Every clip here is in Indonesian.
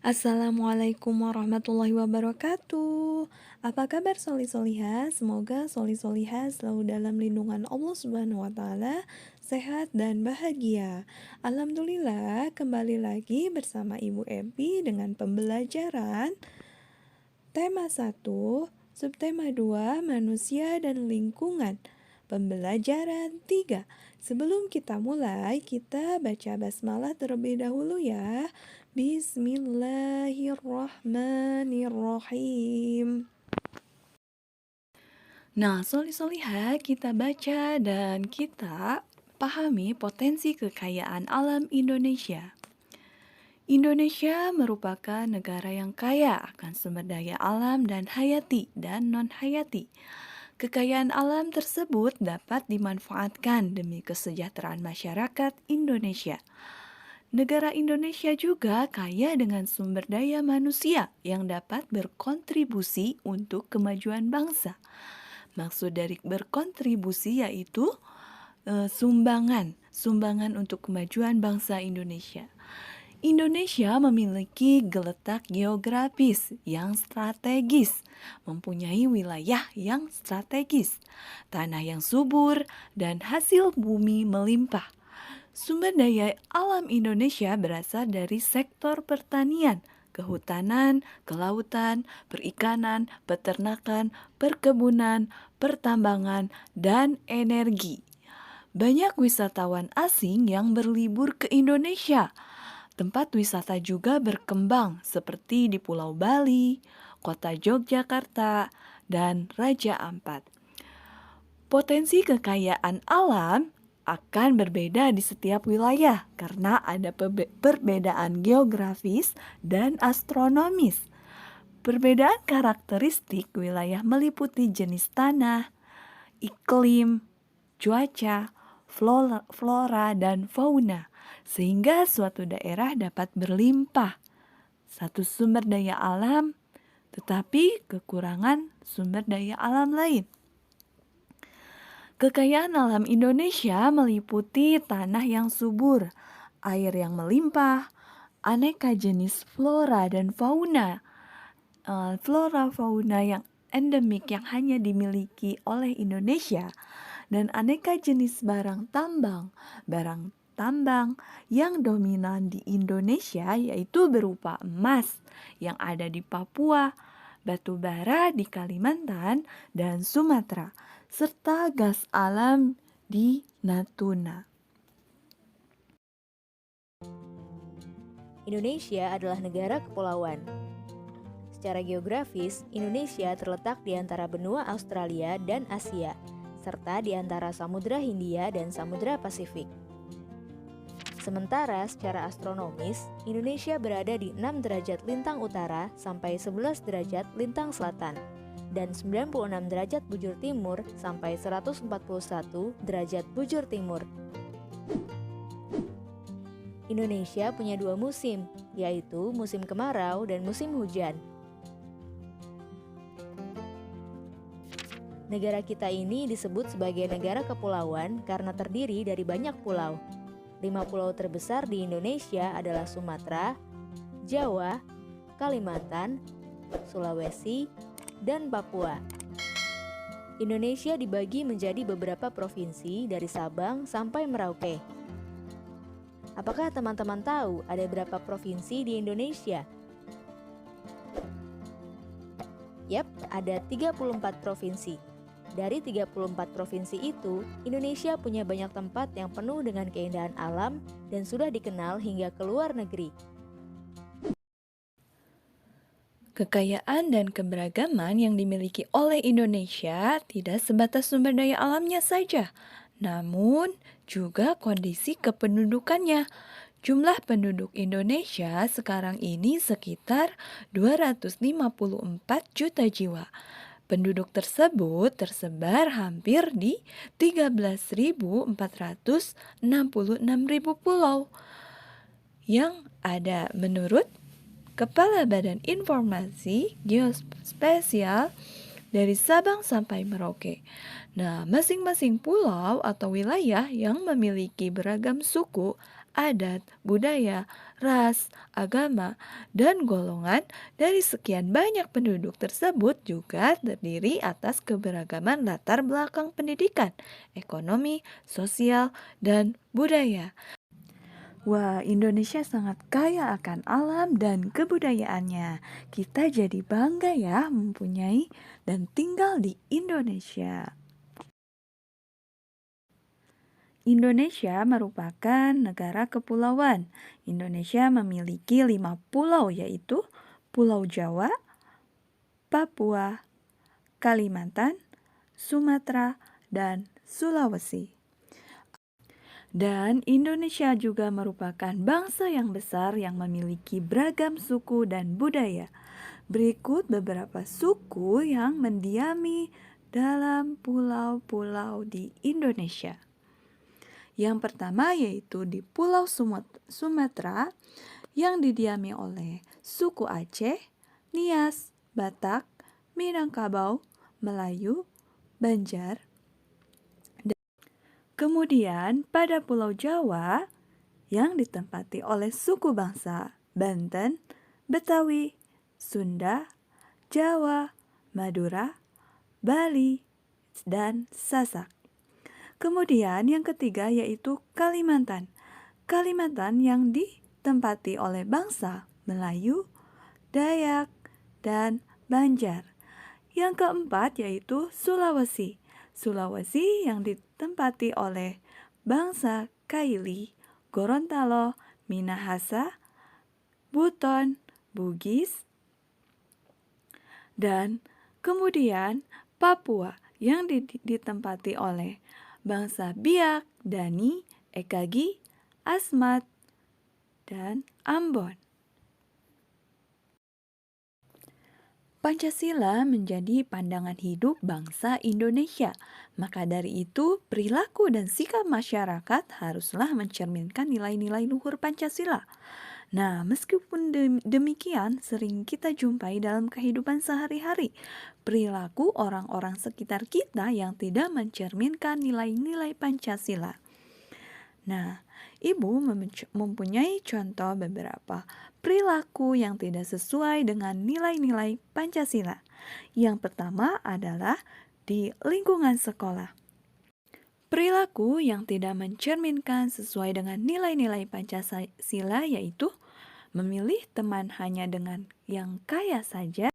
Assalamualaikum warahmatullahi wabarakatuh. Apa kabar soli-solihah? Semoga soli-solihah selalu dalam lindungan Allah Subhanahu wa taala, sehat dan bahagia. Alhamdulillah, kembali lagi bersama Ibu Epi dengan pembelajaran tema 1, subtema 2, manusia dan lingkungan. Pembelajaran 3. Sebelum kita mulai, kita baca basmalah terlebih dahulu ya. Bismillahirrahmanirrahim. Nah, soli-solihah, kita baca dan kita pahami potensi kekayaan alam Indonesia. Indonesia merupakan negara yang kaya akan sumber daya alam dan hayati dan non-hayati. Kekayaan alam tersebut dapat dimanfaatkan demi kesejahteraan masyarakat Indonesia. Negara Indonesia juga kaya dengan sumber daya manusia yang dapat berkontribusi untuk kemajuan bangsa. Maksud dari berkontribusi yaitu sumbangan untuk kemajuan bangsa Indonesia. Indonesia memiliki geletak geografis yang strategis, mempunyai wilayah yang strategis, tanah yang subur, dan hasil bumi melimpah. Sumber daya alam Indonesia berasal dari sektor pertanian, kehutanan, kelautan, perikanan, peternakan, perkebunan, pertambangan, dan energi. Banyak wisatawan asing yang berlibur ke Indonesia. Tempat wisata juga berkembang seperti di Pulau Bali, Kota Yogyakarta, dan Raja Ampat. Potensi kekayaan alam akan berbeda di setiap wilayah karena ada perbedaan geografis dan astronomis. Perbedaan karakteristik wilayah meliputi jenis tanah, iklim, cuaca, flora, dan fauna, sehingga suatu daerah dapat berlimpah satu sumber daya alam, tetapi kekurangan sumber daya alam lain. Kekayaan alam Indonesia meliputi tanah yang subur, air yang melimpah, aneka jenis flora dan fauna, flora-fauna yang endemik yang hanya dimiliki oleh Indonesia, dan aneka jenis barang tambang yang dominan di Indonesia yaitu berupa emas yang ada di Papua, batu bara di Kalimantan dan Sumatera, serta gas alam di Natuna. Indonesia adalah negara kepulauan. Secara geografis, Indonesia terletak di antara benua Australia dan Asia, serta di antara Samudra Hindia dan Samudra Pasifik. Sementara secara astronomis, Indonesia berada di 6 derajat lintang utara sampai 11 derajat lintang selatan, dan 96 derajat bujur timur sampai 141 derajat bujur timur. Indonesia punya 2 musim, yaitu musim kemarau dan musim hujan. Negara kita ini disebut sebagai negara kepulauan karena terdiri dari banyak pulau. 5 pulau terbesar di Indonesia adalah Sumatera, Jawa, Kalimantan, Sulawesi, dan Papua. Indonesia dibagi menjadi beberapa provinsi dari Sabang sampai Merauke. Apakah teman-teman tahu ada berapa provinsi di Indonesia? Yap, ada 34 provinsi. Dari 34 provinsi itu, Indonesia punya banyak tempat yang penuh dengan keindahan alam dan sudah dikenal hingga ke luar negeri. Kekayaan dan keberagaman yang dimiliki oleh Indonesia tidak sebatas sumber daya alamnya saja, namun juga kondisi kependudukannya. Jumlah penduduk Indonesia sekarang ini sekitar 254 juta jiwa. Penduduk tersebut tersebar hampir di 13.466.000 pulau yang ada menurut Kepala Badan Informasi Geospasial dari Sabang sampai Merauke. Nah, masing-masing pulau atau wilayah yang memiliki beragam suku, adat, budaya, ras, agama, dan golongan dari sekian banyak penduduk tersebut juga terdiri atas keberagaman latar belakang pendidikan, ekonomi, sosial, dan budaya. Wah, Indonesia sangat kaya akan alam dan kebudayaannya. Kita jadi bangga ya mempunyai dan tinggal di Indonesia. Indonesia merupakan negara kepulauan. Indonesia memiliki 5 pulau yaitu Pulau Jawa, Papua, Kalimantan, Sumatera, dan Sulawesi. Dan Indonesia juga merupakan bangsa yang besar yang memiliki beragam suku dan budaya. Berikut beberapa suku yang mendiami dalam pulau-pulau di Indonesia. Yang pertama yaitu di Pulau Sumatera yang didiami oleh suku Aceh, Nias, Batak, Minangkabau, Melayu, Banjar. Kemudian pada Pulau Jawa yang ditempati oleh suku bangsa Banten, Betawi, Sunda, Jawa, Madura, Bali, dan Sasak. Kemudian yang ketiga yaitu Kalimantan. Kalimantan yang ditempati oleh bangsa Melayu, Dayak, dan Banjar. Yang keempat yaitu Sulawesi. Sulawesi yang ditempati oleh bangsa Kaili, Gorontalo, Minahasa, Buton, Bugis, dan kemudian Papua yang ditempati oleh bangsa Biak, Dani, Ekagi, Asmat, dan Ambon. Pancasila menjadi pandangan hidup bangsa Indonesia. Maka dari itu, perilaku dan sikap masyarakat haruslah mencerminkan nilai-nilai luhur Pancasila. Nah, meskipun demikian, sering kita jumpai dalam kehidupan sehari-hari perilaku orang-orang sekitar kita yang tidak mencerminkan nilai-nilai Pancasila. Nah, Ibu mempunyai contoh beberapa perilaku yang tidak sesuai dengan nilai-nilai Pancasila. Yang pertama adalah di lingkungan sekolah. Perilaku yang tidak mencerminkan sesuai dengan nilai-nilai Pancasila yaitu memilih teman hanya dengan yang kaya saja.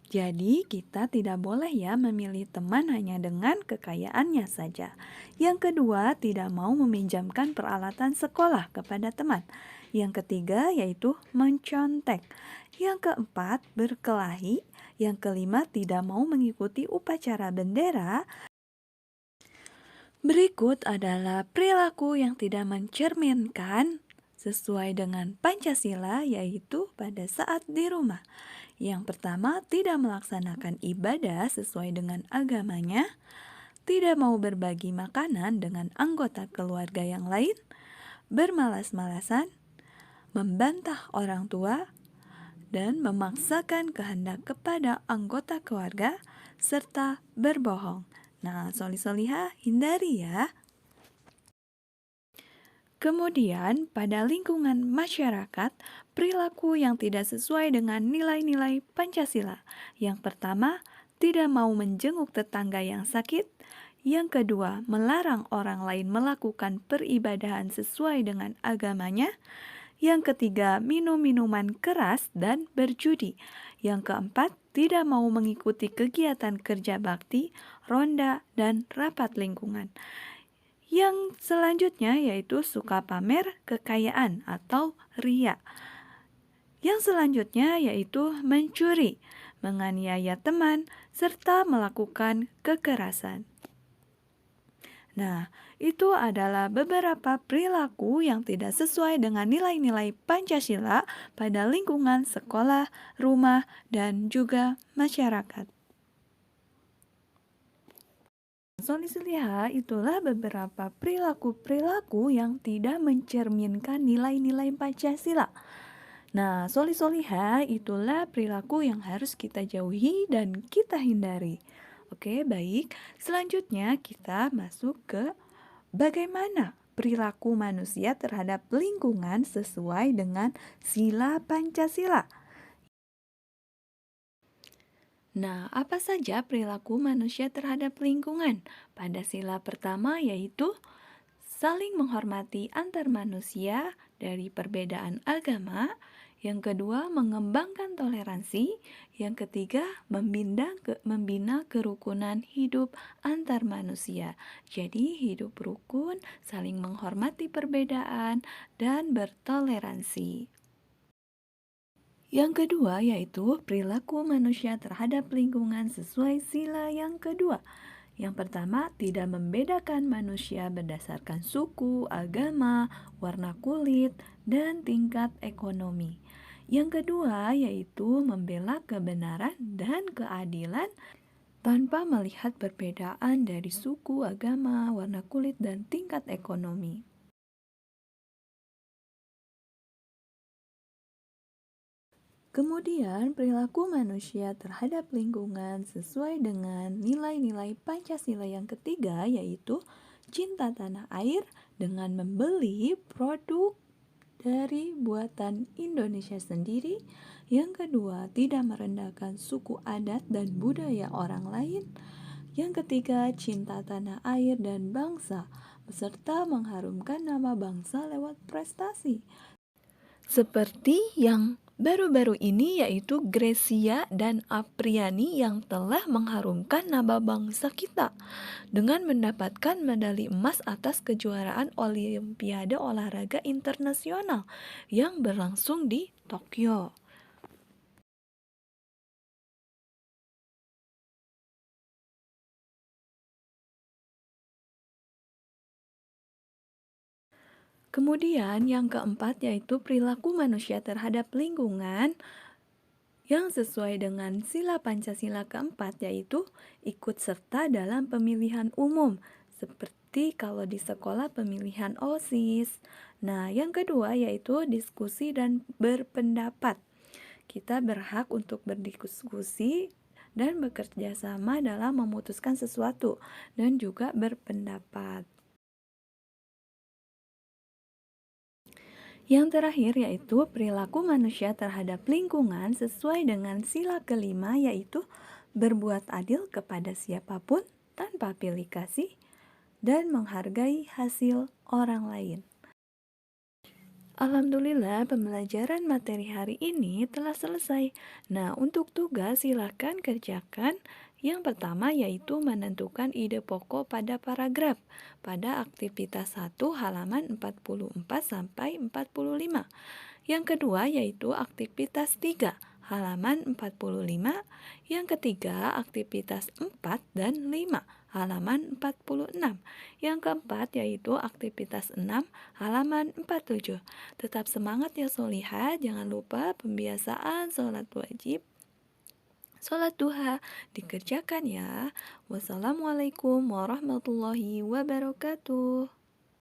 Jadi kita tidak boleh ya memilih teman hanya dengan kekayaannya saja. Yang kedua, tidak mau meminjamkan peralatan sekolah kepada teman. Yang ketiga yaitu mencontek. Yang keempat, berkelahi. Yang kelima, tidak mau mengikuti upacara bendera. Berikut adalah perilaku yang tidak mencerminkan sesuai dengan Pancasila yaitu pada saat di rumah. Yang pertama, tidak melaksanakan ibadah sesuai dengan agamanya, tidak mau berbagi makanan dengan anggota keluarga yang lain, bermalas-malasan, membantah orang tua, dan memaksakan kehendak kepada anggota keluarga, serta berbohong. Nah, soli-solihah hindari ya. Kemudian, pada lingkungan masyarakat, perilaku yang tidak sesuai dengan nilai-nilai Pancasila. Yang pertama, tidak mau menjenguk tetangga yang sakit. Yang kedua, melarang orang lain melakukan peribadahan sesuai dengan agamanya. Yang ketiga, minum minuman keras dan berjudi. Yang keempat, tidak mau mengikuti kegiatan kerja bakti, ronda, dan rapat lingkungan. Yang selanjutnya yaitu suka pamer kekayaan atau ria. Yang selanjutnya yaitu mencuri, menganiaya teman, serta melakukan kekerasan. Nah, itu adalah beberapa perilaku yang tidak sesuai dengan nilai-nilai Pancasila pada lingkungan sekolah, rumah, dan juga masyarakat. Soli-soliha itulah beberapa perilaku-perilaku yang tidak mencerminkan nilai-nilai Pancasila. Nah, soli-soliha itulah perilaku yang harus kita jauhi dan kita hindari. Oke, baik. Selanjutnya kita masuk ke bagaimana perilaku manusia terhadap lingkungan sesuai dengan sila Pancasila. Nah, apa saja perilaku manusia terhadap lingkungan? Pada sila pertama yaitu saling menghormati antar manusia dari perbedaan agama. Yang kedua, mengembangkan toleransi. Yang ketiga, membina kerukunan hidup antar manusia. Jadi, hidup rukun, saling menghormati perbedaan, dan bertoleransi. Yang kedua yaitu perilaku manusia terhadap lingkungan sesuai sila yang kedua. Yang pertama, tidak membedakan manusia berdasarkan suku, agama, warna kulit, dan tingkat ekonomi. Yang kedua yaitu membela kebenaran dan keadilan tanpa melihat perbedaan dari suku, agama, warna kulit, dan tingkat ekonomi. Kemudian, perilaku manusia terhadap lingkungan sesuai dengan nilai-nilai Pancasila yang ketiga yaitu cinta tanah air dengan membeli produk dari buatan Indonesia sendiri. Yang kedua, tidak merendahkan suku adat dan budaya orang lain. Yang ketiga, cinta tanah air dan bangsa, beserta mengharumkan nama bangsa lewat prestasi. Seperti yang baru-baru ini yaitu Gracia dan Apriani yang telah mengharumkan nama bangsa kita dengan mendapatkan medali emas atas kejuaraan Olimpiade Olahraga Internasional yang berlangsung di Tokyo. Kemudian yang keempat yaitu perilaku manusia terhadap lingkungan yang sesuai dengan sila Pancasila keempat yaitu ikut serta dalam pemilihan umum seperti kalau di sekolah pemilihan OSIS. Nah, yang kedua yaitu diskusi dan berpendapat. Kita berhak untuk berdiskusi dan bekerja sama dalam memutuskan sesuatu dan juga berpendapat. Yang terakhir yaitu perilaku manusia terhadap lingkungan sesuai dengan sila kelima yaitu berbuat adil kepada siapapun tanpa pilih kasih dan menghargai hasil orang lain. Alhamdulillah pembelajaran materi hari ini telah selesai. Nah, untuk tugas silakan kerjakan. Yang pertama yaitu menentukan ide pokok pada paragraf pada aktivitas 1 halaman 44 sampai 45. Yang kedua yaitu aktivitas 3 halaman 45. Yang ketiga aktivitas 4 dan 5 halaman 46. Yang keempat yaitu aktivitas 6 halaman 47. Tetap semangat ya Solihah, jangan lupa pembiasaan sholat wajib, sholat duha dikerjakan ya. Wassalamualaikum warahmatullahi wabarakatuh.